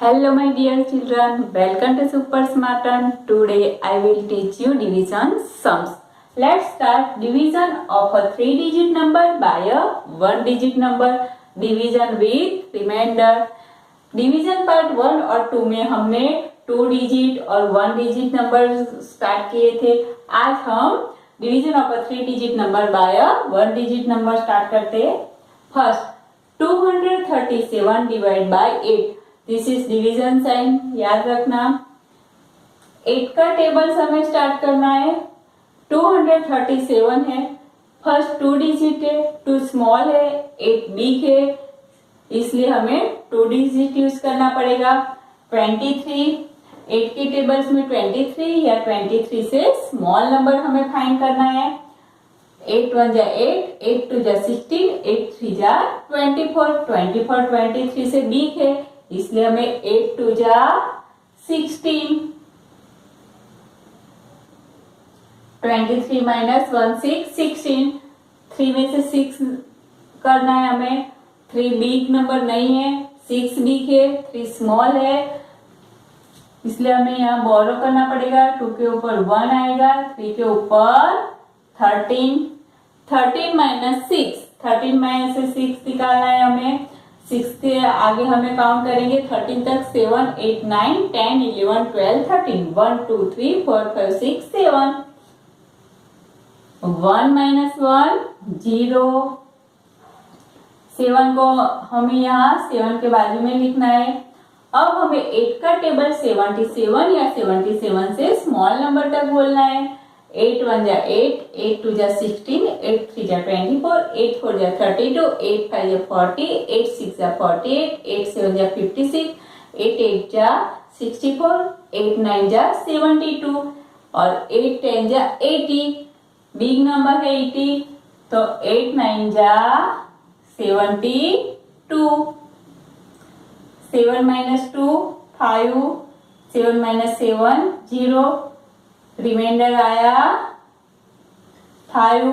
Hello my dear children, welcome to Super Smartan. Today I will teach you division sums. Let's start division of a 3-digit number by a 1-digit number. Division with remainder. Division part 1 और 2 में हमने 2 digit और 1 digit number start किए थे. आज हम division of a 3 digit number by a 1 digit number start करते हैं. First 237 divide by 8. This is division sign, याद रखना. 8 का टेबल हमें स्टार्ट करना है. 237 है, फर्स्ट 2 डिजिट है, 2 स्मॉल है, 8 बिग है, इसलिए हमें 2 डिजिट यूज करना पड़ेगा. 23, 8 के टेबल्स में 23 या 23 से स्मॉल नंबर हमें फाइंड करना है. 8 1 जा 8, 8 2 जा 16, 8 3 जा 24. 24 23 से बिग है, इसलिए हमें 8 2 जा 16. 23 माइनस 1 6, 16. 3 में से 6 करना है हमें. 3 बिग नंबर नहीं है, 6 बिग है, 3 स्मॉल है, इसलिए हमें यहाँ बोरो करना पड़ेगा. 2 के ऊपर 1 आएगा, 3 के ऊपर 13. 13 माइनस 6, 13 माइनस से 6 निकालना है हमें. 6 के आगे हमें काउंट करेंगे 13 तक. 7 8 9 10 11 12 13. 1 2 3 4 5 6 7. 1 माइनस 1 0. 7 को हमें यहाँ 7 के बाजू में लिखना है. अब हमें 8 का टेबल 77 या 77 से स्मॉल नंबर तक बोलना है. 8 1 जा 8, 8 2 जा 16, 8 3 जा 24, 8 4 जा 32, 8 5 जा 40, 8 6 जा 48, 8 7 जा 56, 8 8 जा 64, 8 9 जा 72 और 8 10 जा 80. बिग नंबर है 80, तो 8 9 जा 72. 7 minus 2 5, 7 minus 7 0. रिमाइंडर आया 5.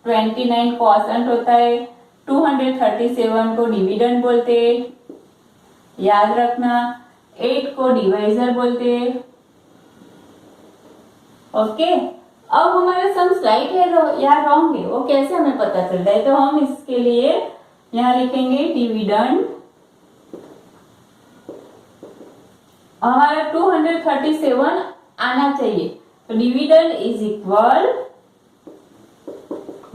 29 क्वोशंट होता है. 237 को डिविडेंड बोलते, याद रखना. 8 को डिवाइजर बोलते. ओके. अब हमारा सम राइट है या रॉन्ग है, वो कैसे हमें पता चलता है? तो हम इसके लिए यहाँ लिखेंगे डिविडेंड. हमारा 237 आना चाहिए, तो dividend is equal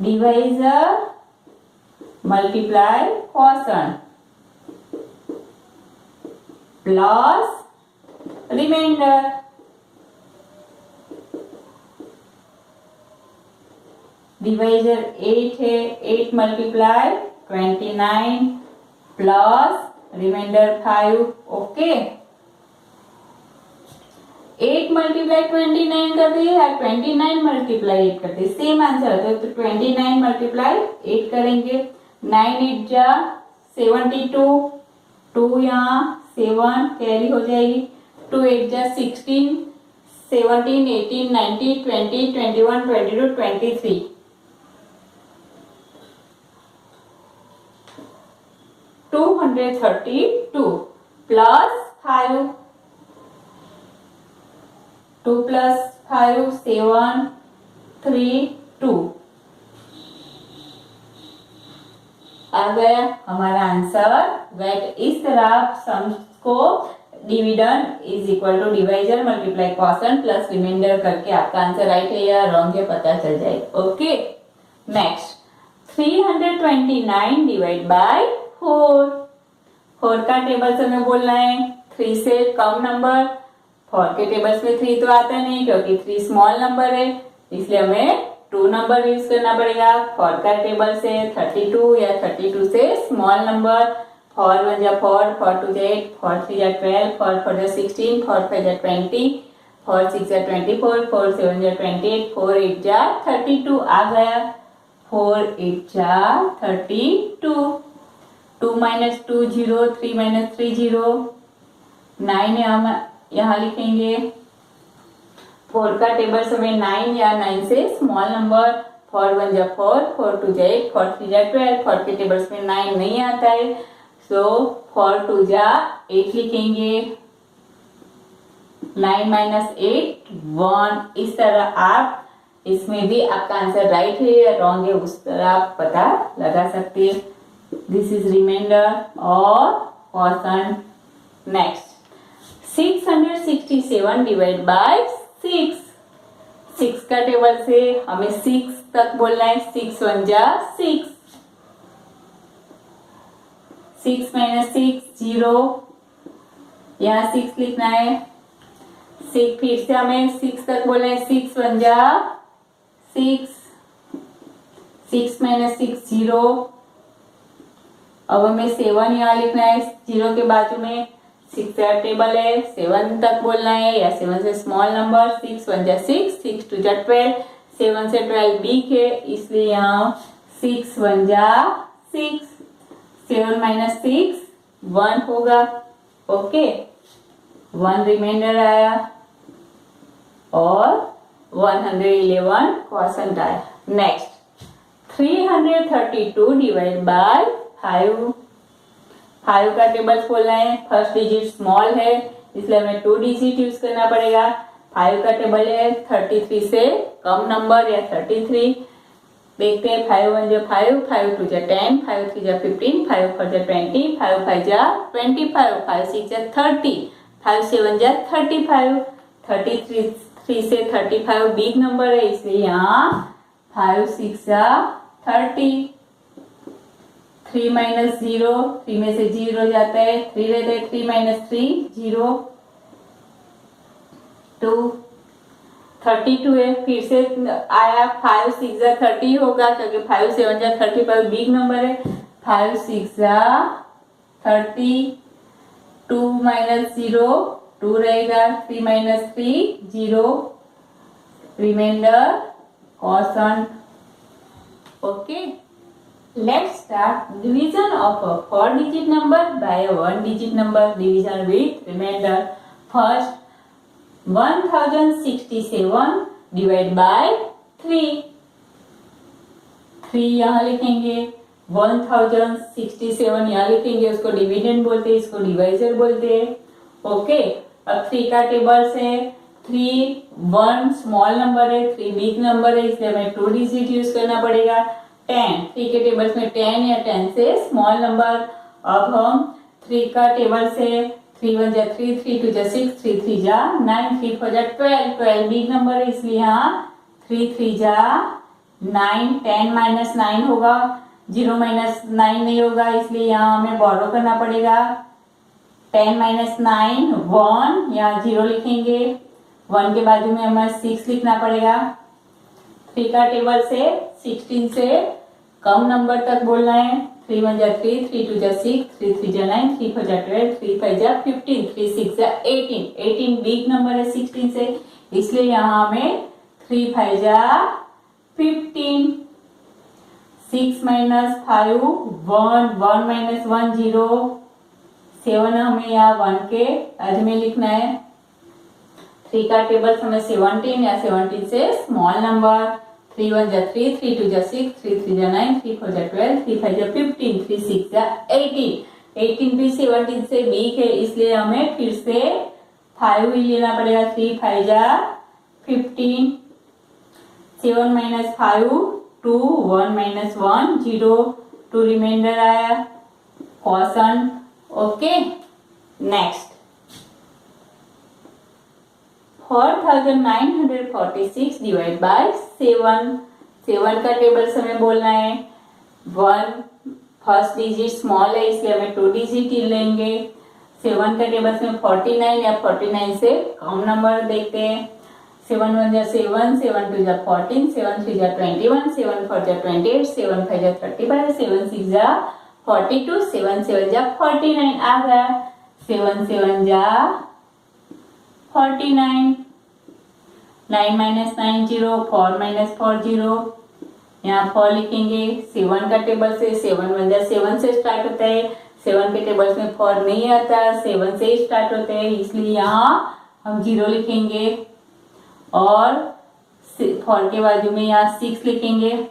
divisor multiply quotient plus remainder. Divisor 8 है, 8 multiply 29 plus remainder 5. Okay. 8 multiply 29 कर दिए या 29 मल्टीप्लाई 8 कर दिए, सेम आंसर आता है. तो 29 मल्टीप्लाई 8 करेंगे. 9 8 जा 72, 2 यहाँ 7 कैरी हो जाएगी. 2 8 जा 16, 17 18 19 20 21 22 23. 232 प्लस 5. 2 plus 5 7 3 2 आ गया हमारा आंसर. राइट. इस तरह सम्स को dividend is equal to divisor multiply quotient plus remainder करके आपका आंसर राइट है या रॉन्ग है पता चल जाएगा. ओके. Next 329 divide by 4. 4 का टेबल से हमें बोलना है. 3 से कम नंबर. 4 के टेबल्स में 3 तो आता नहीं क्योंकि 3 स्मॉल नंबर है, इसलिए हमें 2 नंबर यूज करना पड़ेगा. 4 का टेबल से 32 या 32 से स्मॉल नंबर. 4 1 जा 4, 4 2 जा 8, 4 3 जा 12, 4 4 जा 16, 4 5 जा 20, 4 6 जा 24, 4 7 जा 28, 4 8 जा 32 आ गया. 4 8 जा 32. 2 minus 2 0, 3 minus 3 0. 9 है, हम यहाँ लिखेंगे. 4 का टेबल हमें 9 या 9 से स्मॉल नंबर. 4 1 जा 4, 4 2 जा 8, 4 3 जा 12. 4 के टेबल्स में 9 नहीं आता है, सो 4 2 जा 8 लिखेंगे, 9 माइनस 8 1। इस तरह आप इसमें भी आपका आंसर राइट है या रॉन्ग है उस तरह आप पता लगा सकते हैं। दिस इज रिमाइंडर और क्वेश्चन। Next 667 divide by 6। 6 का टेबल से हमें 6 तक बोलना है। 6 1 जा 6, 6 माइनस 6 0, यहाँ 6 लिखना है। 6 फिर से हमें 6 तक बोलना है। 6 1 जा 6, 6 माइनस 6 0। अब हमें 7 यहाँ लिखना है, 0 के बाजू में 6 का टेबल है, 7 तक बोलना है या 7 से स्मॉल नंबर। 6 1 जा 6, 6 2 जा 12, 7 से 12 बिग है इसलिए यहाँ 6 1 जा 6, 7 माइनस 6 1 होगा। ओके, 1 रिमाइंडर आया और 111 क्वेश्चन आया। Next 332 divide by 5। 5 का टेबल खोलना है। फर्स्ट डिजिट स्मॉल है इसलिए हमें 2 डिजिट यूज करना पड़ेगा। 5 का टेबल है 33 से कम नंबर या 33। देखते हैं 5 1 जा 5, 5 2 जा 10, 5 3 जा 15, 5 4 जा 20, 5 5 जा 25, 5 6 जा 30, 5 7 जा 35। 33 से 35 बिग नंबर है इसलिए यहाँ 5 6 जा 30। 3 माइनस 0, 3 में से 0 जाता है, 3 रहता है। 3 माइनस 3 0, 2, 32 है। फिर से आया 5 6 जा 30 होगा क्योंकि 5 7 जा 35 बिग नंबर है। 5 6 जा 30, 2 माइनस 0 2 रहेगा। 3 minus 3 0, remainder question. Okay, let's start division of a 4-digit number by a 1-digit number. Division with remainder. First 1067 divide by 3। 3 यहाँ लिखेंगे, 1067 यहाँ लिखेंगे। उसको डिविडेंड बोलते हैं, इसको डिवाइजर बोलते हैं। ओके, अब 3 का टेबल से 3 1 स्मॉल नंबर है, 3 बिग नंबर है इसलिए हमें 2 डिजिट यूज करना पड़ेगा। 10 3 के टेबल्स में 10 या 10 से स्मॉल नंबर। अब हम 3 का टेबल से 3 1 जा 3, 3 2 जा 6, 3 3 जा 9, 3 4 जा 12, 12 बिग नंबर है इसलिए यहाँ 3 3 जा 9। 10 माइनस 9 होगा, 0 माइनस 9 नहीं होगा इसलिए यहाँ हमें बोरो करना पड़ेगा। 10 माइनस 9 1, यहाँ 0 लिखेंगे। 1 के बाजू में हमें 6 लिखना पड़ेगा। 3 का टेबल से 16 से कम नंबर तक बोलना है। 3 1 जा 3, 3 2 जा 6, 3 3 जा 9, 3 4 जा 12, 3 5 जा 15, 3 6 जा 18। 18 बिग नंबर है 16 से इसलिए यहाँ हमें 3 5 जा 15। 6 माइनस 5 1, 1 माइनस 1 0, 7 हमें यहाँ 1 के बाजू में लिखना है। 3 का टेबल हमें 17 या 17 से स्मॉल नंबर। 3 1 जा 3, 3 2 जा 6, 3 3 जा 9, 3 4 जा 12, 3 5 जा 15, 3 6 जा 18। 18 भी 17 से बिग है इसलिए हमें फिर से 5 ही लेना पड़ेगा। 3 5 जा 15, 7 माइनस 5 2, 1 माइनस 1 0, 2 रिमाइंडर आया question. Okay, next 4946 divide by 7। 7 का टेबल से हमें बोलना है। 1 फर्स्ट डिजिट स्मॉल है इसलिए हमें 2 डिजिट ही लेंगे। 7 का टेबल में 49 या 49 से कम नंबर देखते हैं। 7 1 जा 7, 7 2 जा 14, 7 3 जा 21, 7 4 जा 28, 7 5 जा 35, 7 6 जा 42, 7 7 जा 49 आ गया। 7 7 जा 49। 9 माइनस 9 0, 4 माइनस 4 0, यहाँ 4 लिखेंगे। 7 का टेबल से 7 1 जा 7 से स्टार्ट होता है। 7 के टेबल्स में 4 नहीं आता, 7 से ही स्टार्ट होते हैं इसलिए यहाँ हम 0 लिखेंगे और 4 के बाजू में यहाँ 6 लिखेंगे।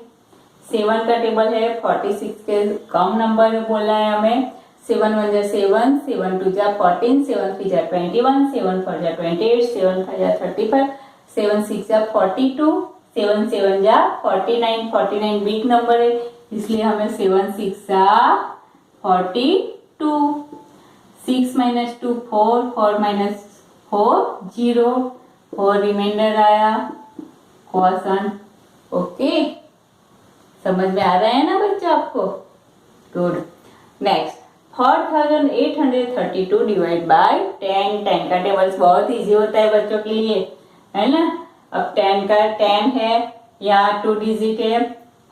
7 का टेबल है 46 के कम नंबर बोला है हमें। 7 1 जा 7, 7 2 जा 14, 7 3 जा 21, 7 4 जा 28, 7 5 जा 35, 7 6 जा 42, 7 7 जा 49, 49 बिग नंबर है इसलिए हमें 7 6 जा 42, 6 minus 2 4, 4 minus 4 0, 4 रिमाइंडर आया क्वेश्चन। ओके, समझ में आ रहा है ना बच्चा आपको? गुड। Next 4832 divide by 10। 10 का टेबल्स बहुत इजी होता है बच्चों के लिए, है ना। अब 10 का 10 है, यहाँ 2 डिजिट है,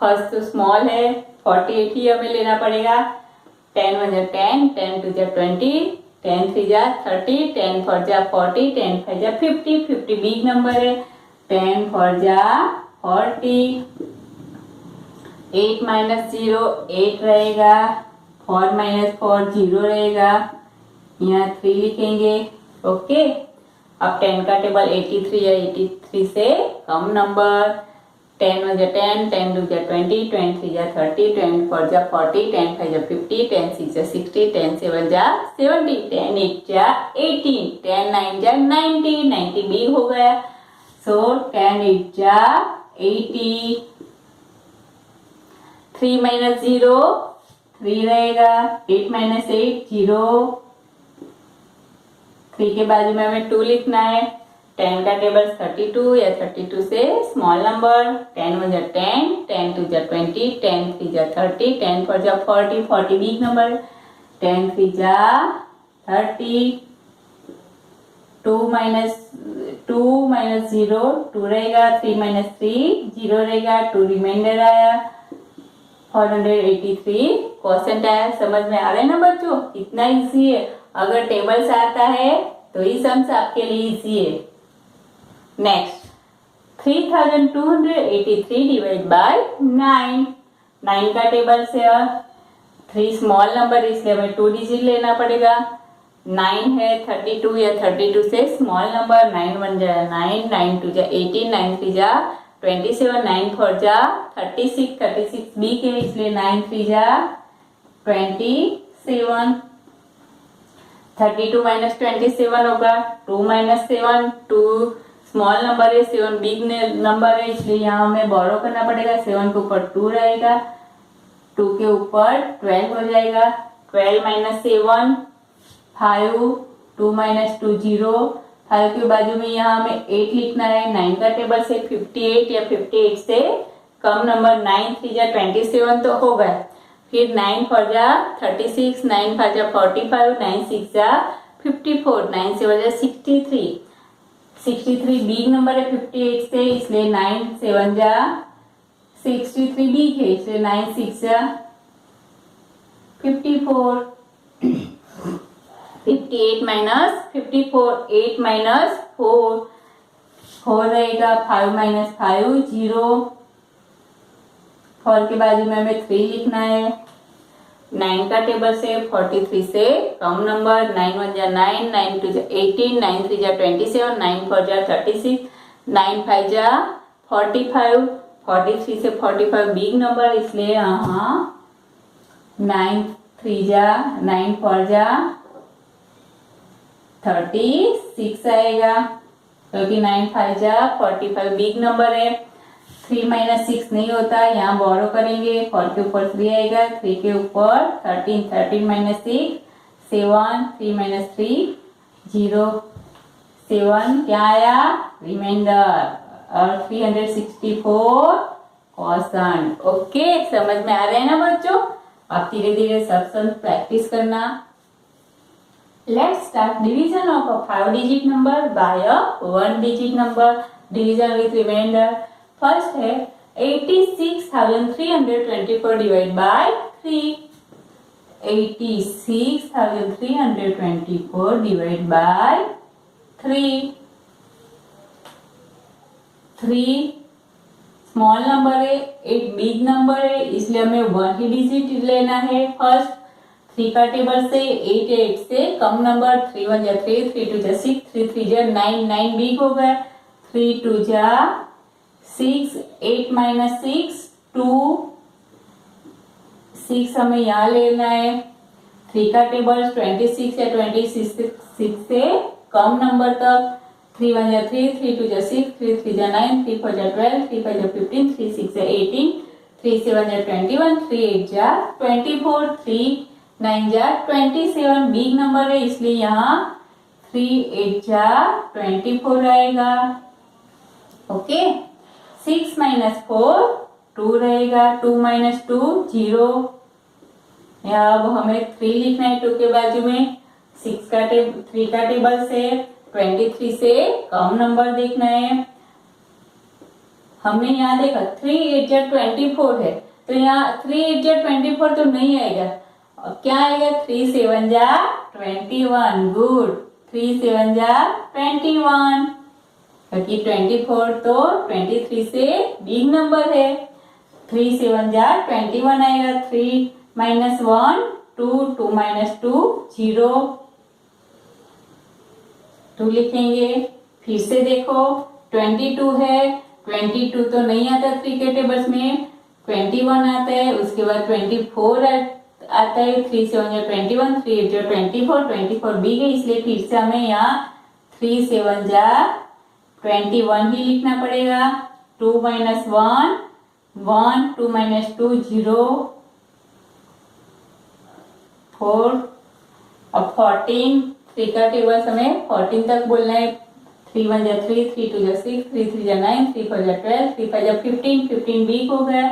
फर्स्ट तो स्मॉल है, 48 ही हमें लेना पड़ेगा। 10 1 जा 10, 10 2 जा 20, 10 3 जा 30, 10 4 जा 40, 10 5 जा 50, 50 बिग नंबर है, 10 4 जा 40, 8 minus 0 8 रहेगा, 4 minus 4 0 रहेगा, यहाँ 3 लिखेंगे। ओके, अब 10 का टेबल 83 या 83 से कम नंबर। 10 1 जा 10, 10 2 जा 20, 20 3 जा 30, 10 4 जा 40, 10 5 जा 50, 10 6 जा 60, 10 7 जा 70, 10 8 जा 80, 10 9 जा 90, 90 बिग हो गया, सो 10 8 जा 80। 3 minus 0 3 रहेगा, 8 minus 8 0, 3 के बाजू में हमें 2 लिखना है। 10 का टेबल 32 या 32 से स्मॉल नंबर। 10 1 जा 10, 10 2 जा 20, 10 3 जा 30, 10 4 जा 40, 40 बिग नंबर, 10 3 जा 30, 2 minus 0 2 रहेगा, 3 minus 3 0 रहेगा, 2 रिमाइंडर आया, 483 क्वेश्चन आया। समझ में आ रहे हैं ना बच्चों? इतना इजी है, अगर टेबल से आता है तो ये सम्स आपके लिए इजी है। Next 3283 divide by 9। 9 का टेबल से 3 स्मॉल नंबर इसलिए हमें 2 डिजिट लेना पड़ेगा। 9 है, 32 या 32 से स्मॉल नंबर। 9 1 जा 9, 9 2 जा 18, 9 3 जा 27, 9 4 जा 36, 36 बिग है इसलिए 9 3 जा 27। 32 minus 27 होगा, 2 minus 7, 2 स्मॉल नंबर है, 7 बिग नंबर है इसलिए यहाँ हमें बोरो करना पड़ेगा। 7 के ऊपर 2 रहेगा, 2 के ऊपर 12 हो जाएगा। 12 minus 7 5, 2 minus 2 0, 5 के बाजू में यहाँ हमें 8 लिखना है। 9 का टेबल से 58 या 58 से कम नंबर। 9 3 जा 27 तो हो गया, फिर 9 4 जा 36, 9 5 जा 45, 9 6 जा 54, 9 7 जा 63, 63 बिग नंबर है 58 से इसलिए 9 7 जा 63 बिग है इसलिए 9 6 जा 54। 58 minus 54, 8 minus 4, 4 रहेगा, 5 minus 5 0, 4 के बाजू में हमें 3 लिखना है। 9 का टेबल से 43 से कम नंबर। 9 1 जा 9, 9 2 जा 18, 9 3 जा 27, 9 4 जा 36, 9 5 जा 45, 43 से 45 बिग नंबर इसलिए यहाँ 9 3 जा 9 4 जा 36 आएगा क्योंकि 9 5 जा 45 बिग नंबर है। 3 minus 6 नहीं होता, यहाँ बोरो करेंगे। 4 के ऊपर 3 आएगा, 3 के ऊपर 13, 13 minus 6 7, 3 minus 3 0, 7 क्या आया? रिमाइंडर। और 364 क्वेश्चन। ओके, समझ में आ रहे हैं ना बच्चों? आप धीरे धीरे सब प्रैक्टिस करना। Let's start division of a 5-digit number by a 1-digit number. Division with remainder. First है 86,324 divided by 3. 86,324 divided by 3. 3 small number है, 8 बिग नंबर है इसलिए हमें 1 ही डिजिट लेना है फर्स्ट। 3 का टेबल से 8 8 से कम नंबर। 3 1 जा 3, 3 2 जा 6, 3 3 जा 9, 9 बिग हो गया। 3 2 जा 6, 8 minus 6 2, 6 हमें यहाँ लेना है। 3 का टेबल 26 या 26 से कम नंबर तक। 3 1 जा 3, 3 2 जा 6, 3 3 जा 9, 3 4 जा 12, 3 5 जा 15, 3 6 जा 18, 3 7 जा 21, 3 8 जा 24, 3 9 जा 27। बिग नंबर है इसलिए यहाँ 3 8 जा 24 आएगा। ओके, 6 माइनस 4 2 रहेगा, 2 माइनस 2 0। यहाँ अब हमें 3 लिखना है 2 के बाजू में। 3 का टेबल से 23 से कम नंबर देखना है। हमने यहाँ देखा 3 8 जा 24 है, तो यहाँ 3 8 जा 24 तो नहीं आएगा। अब क्या आएगा? 3 7 जा 21। गुड, 3 7 जा 21, क्योंकि 24 तो 23 से बिग नंबर है। 3 7 जा 21 आएगा। 3 माइनस 1 2, 2 माइनस 2 0, 2 लिखेंगे। फिर से देखो 22 है, 22 तो नहीं आता 3 के टेबल्स में, 21 आता है, उसके बाद 24 आता है। 3 7 जा 21, 3 8 जा 24, 24 बिग है इसलिए फिर से हमें यहाँ 3 7 जा 21 ही लिखना पड़ेगा। 2 माइनस 1 1, 2 माइनस 2 0, 4। अब 14, 3 का टेबल हमें 14 तक बोलना है। 3 1 जा 3, 3 2 जा 6, 3 3 जा 9, 3 4 जा 12, 3 5 जा 15, 15 बिग हो गया।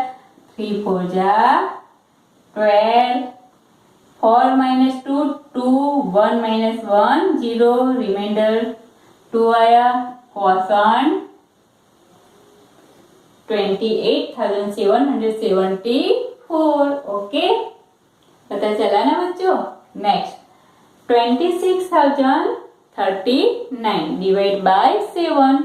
3 4 जा 12, 4 माइनस 2 2, 1 माइनस 1 0, रिमाइंडर 2 आया। क्वोशंट 28,774। ओके, पता चला ना बच्चों। Next 26,039 divide by 7।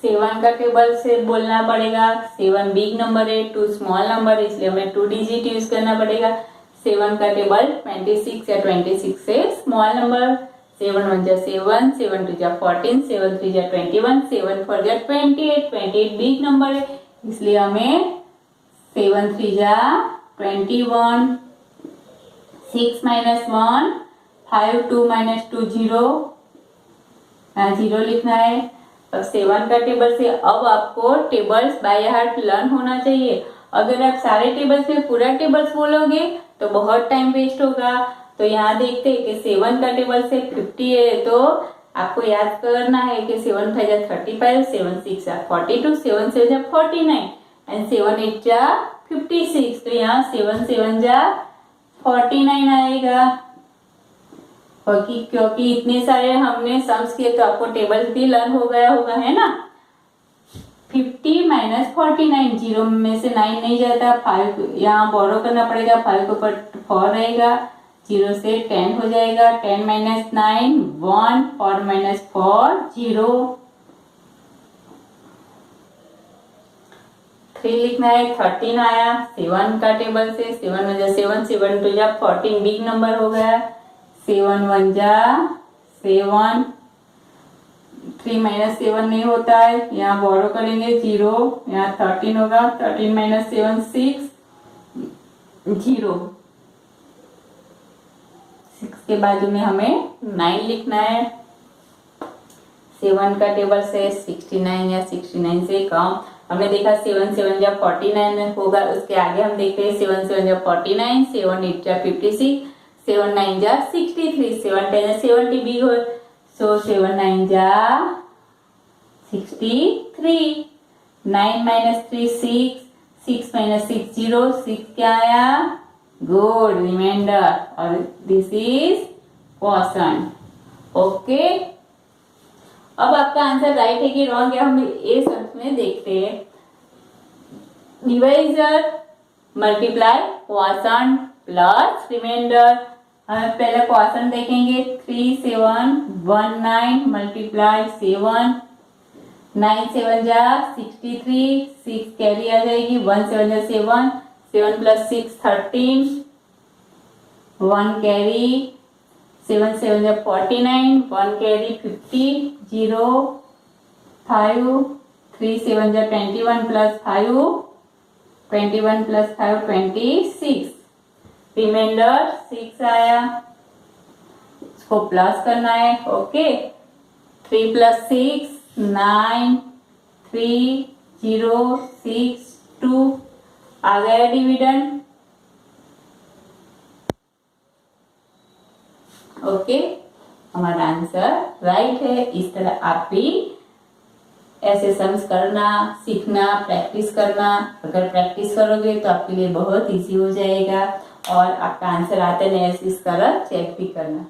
सेवन का टेबल से बोलना पड़ेगा। 7 बिग नंबर है, 2 स्मॉल नंबर है, इसलिए हमें 2 डिजिट यूज करना पड़ेगा। 7 का टेबल 26 या 26 से स्मॉल नंबर। 7 1 जा 7, 7 2 जा 14, 7 3 जा 21, 7 4 जा 28, 28 बिग नंबर है इसलिए हमें 7 3 जा 21। 6 माइनस 1 5, 2 माइनस 2 0, 0 लिखना है। अब 7 का टेबल से अब आपको टेबल्स बाय हार्ट लर्न होना चाहिए। अगर आप सारे टेबल्स में पूरा टेबल्स बोलोगे तो बहुत टाइम वेस्ट होगा। तो यहाँ देखते हैं कि 7 का टेबल से 50 है, तो आपको याद करना है कि 7 5 जा 35, 7 6 जा 42, 7 7 जा 49 एंड 7 8 जा 56। तो यहाँ 7 7 जा 49 आएगा। क्योंकि इतने सारे हमने सम्स किए तो आपको टेबल भी लर्न हो गया होगा, है ना। 50 माइनस 49, 0 में से 9 नहीं जाता, 5 यहाँ बोरो करना पड़ेगा, 5 के ऊपर 4 रहेगा, 0 से 10 हो जाएगा। 10 माइनस 9 1, 4 माइनस 4 0, 3 लिखना है। 13 आया 7 का टेबल से। 7 1 जा 7, 7 2 जा 14 बिग नंबर हो गया। 7 1 जा 7, 3 माइनस 7 नहीं होता है, यहाँ बोरो करेंगे 0, यहाँ 13 होगा। 13 माइनस 7 6 0, 6 के बाजू में हमें 9 लिखना है। 7 का टेबल से 69 या 69 से कम। हमने देखा 7 7 जा 49 होगा, उसके आगे हम देखते हैं 7 7 जा 49, 7 8 जा 56, 7 9 जा 63, 7 10 जा 70 बिग हो, सो 7 9 जा 63। 9 माइनस 3 6, 6 माइनस 6 0, 6 क्या आया? गुड, रिमाइंडर, और दिस इज क्वोशंट। ओके, अब आपका आंसर राइट है कि रॉन्ग है हम ये सब में देखते हैं। Divisor multiply quotient plus remainder. हम पहले क्वोशंट देखेंगे। 3 7 1 9 मल्टीप्लाई 7, 9 7 जा 63, 6 कैरी आ जाएगी, 1 7 जा 7, 7 प्लस 6 13, 1 कैरी, 7 7 जा 49, 1 कैरी 50, 0 5 3 7 जा 21 प्लस 5 21 प्लस 5 26 रिमाइंडर 6 आया, इसको प्लस करना है। ओके 3 प्लस 6 9 3 0 6 2 आ गया डिविडेंड। ओके हमारा आंसर राइट है। इस तरह आप भी ऐसे सम्स करना सीखना, प्रैक्टिस करना। अगर प्रैक्टिस करोगे तो आपके लिए बहुत इजी हो जाएगा और आपका आंसर आते नहीं इस तरह चेक भी करना।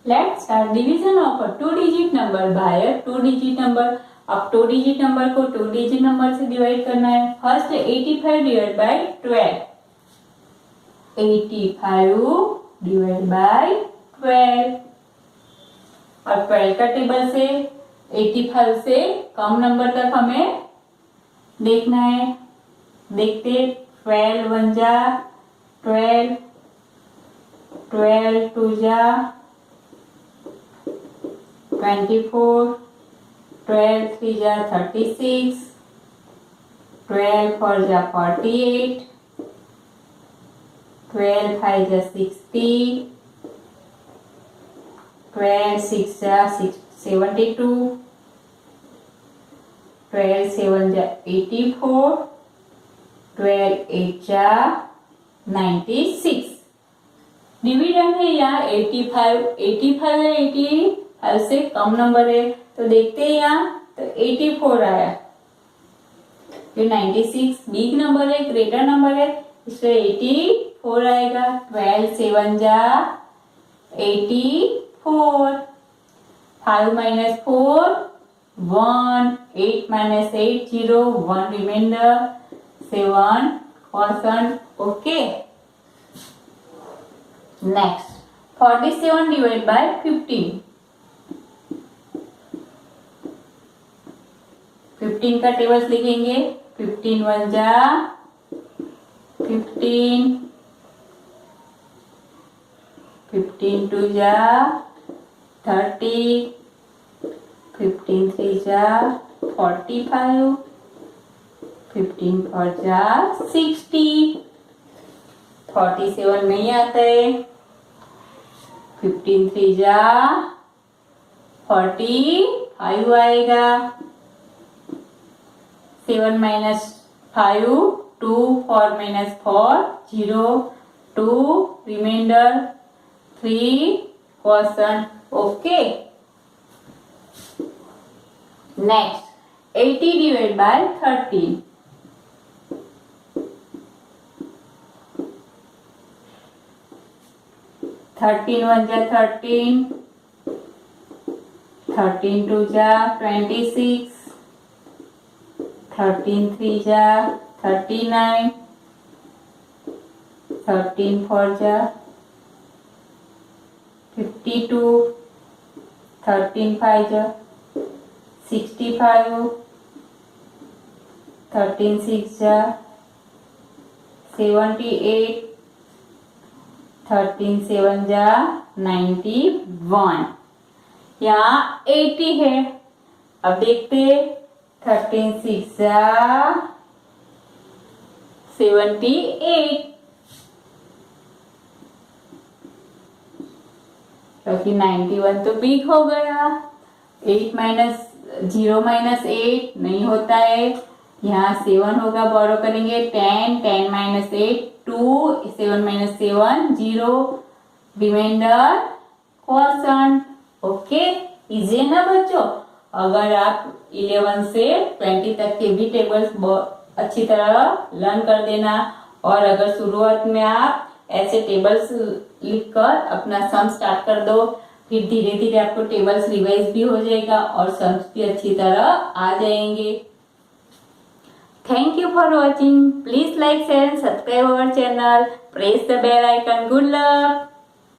Let's start division of a 2 digit number by a 2 digit number. अब 2 डिजिट नंबर को 2 डिजिट नंबर से डिवाइड करना है। First 85 divide by 12, 85 divide by 12 और 12 का टेबल से 85 से कम नंबर तक हमें देखना है। देखते 12 1 जा 12, 12 2 जा 24, 12 3 जा 36, 12 4 जा 48, 12 5 जा 60, 12 6 जा 72, 12 7 जा 84, 12 8 जा 96। डिविडेंड है यहाँ 85, 85 है 85 से कम नंबर है तो देखते हैं यहाँ तो 84 आया। जो 96 बिग नंबर है, ग्रेटर नंबर है, इसलिए 84 आएगा। 12 7 जा 84, 5 minus 4 1, 8 minus 8 0, 1 remainder, 7 quotient। okay next 47 divided by 15, 15 का टेबल्स लिखेंगे। 15 1 जा 15, 15 2 जा 30, 15 3 जा 45, 15 4 जा 60, 47 नहीं आता है। 15 3 जा 45 आएगा। 7 minus 5 2, 4 minus 4 0, 2 remainder, 3 quotient। okay next 80 divided by 13, 13 1 जा 13, 13 2 जा 26, 13 3 जा 39, 13 4 जा 52, 13 5 जा 65, 13 6 जा 78, 13 7 जा 91। यहाँ 80 है। अब देखते 13 6 जा 78, क्योंकि 91 तो बिग हो गया। 8 माइनस 0 माइनस 8 नहीं होता है। यहाँ 7 होगा, बोरो करेंगे 10, 10 minus 8 2, 7 minus 7 0, remainder quotient. Okay easy है ना बच्चों। अगर आप 11 से 20 तक के भी टेबल्स अच्छी तरह लर्न कर देना और अगर शुरुआत में आप ऐसे टेबल्स लिखकर अपना सम स्टार्ट कर दो, फिर धीरे धीरे आपको टेबल्स रिवाइज भी हो जाएगा और सम्स भी अच्छी तरह आ जाएंगे। Thank you for watching. Please like share and subscribe our channel. Press the bell icon. Good luck.